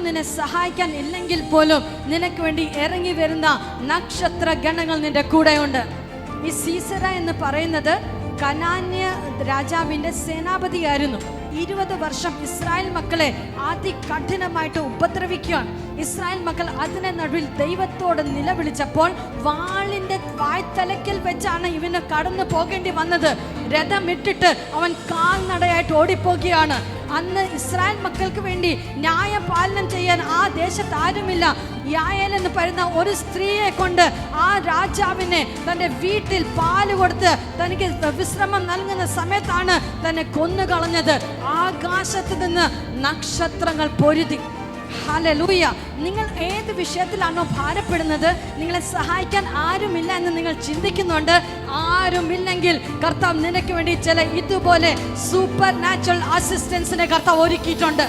ആരും നിന്നെ സഹായിക്കാൻ ഇല്ലെങ്കിൽ പോലും നിനക്ക് വേണ്ടി ഇറങ്ങി വരുന്ന നക്ഷത്ര ഗണങ്ങൾ നിന്റെ കൂടെയുണ്ട്. ഈ സീസറ എന്ന് പറയുന്നത് കനാന്യ രാജാവിന്റെ സേനാപതിയായിരുന്നു. 20 വർഷം ഇസ്രായേൽ മക്കളെ അതികഠിനമായിട്ട് ഉപദ്രവിക്കുകയാണ്. ഇസ്രായേൽ മക്കൾ അതിനെ നടുവിൽ ദൈവത്തോട് നിലവിളിച്ചപ്പോൾ വാളിന്റെ വായ്ത്തലയ്ക്കൽ വെച്ചാണ് ഇവന് കടന്നു പോകേണ്ടി വന്നത്. രഥമിട്ടിട്ട് അവൻ കാൽനടയായിട്ട് ഓടിപ്പോകുകയാണ്. അന്ന് ഇസ്രായേൽ മക്കൾക്ക് വേണ്ടി ന്യായപാലനം ചെയ്യാൻ ആ ദേശത്ത് ആരുമില്ല. യായേൽ എന്ന് പറയുന്ന ഒരു സ്ത്രീയെ കൊണ്ട് ആ രാജാവിനെ തൻ്റെ വീട്ടിൽ പാല് കൊടുത്ത് തനിക്ക് വിശ്രമം നൽകുന്ന സമയത്താണ് തന്നെ കൊന്നുകളഞ്ഞത്. ആകാശത്ത് നിന്ന് നക്ഷത്രങ്ങൾ പൊരുതി. ഹല്ലേലൂയ. നിങ്ങൾ ഏത് വിഷയത്തിലാണോ ഭാരപ്പെടുന്നത്, നിങ്ങളെ സഹായിക്കാൻ ആരുമില്ല എന്ന് നിങ്ങൾ ചിന്തിക്കുന്നുണ്ട്, ആരുമില്ലെങ്കിൽ കർത്താവ് നിനക്ക് വേണ്ടി ചില ഇതുപോലെ സൂപ്പർ നാച്ചുറൽ അസിസ്റ്റൻസിനെ കർത്താവ് ഒരുക്കിയിട്ടുണ്ട്.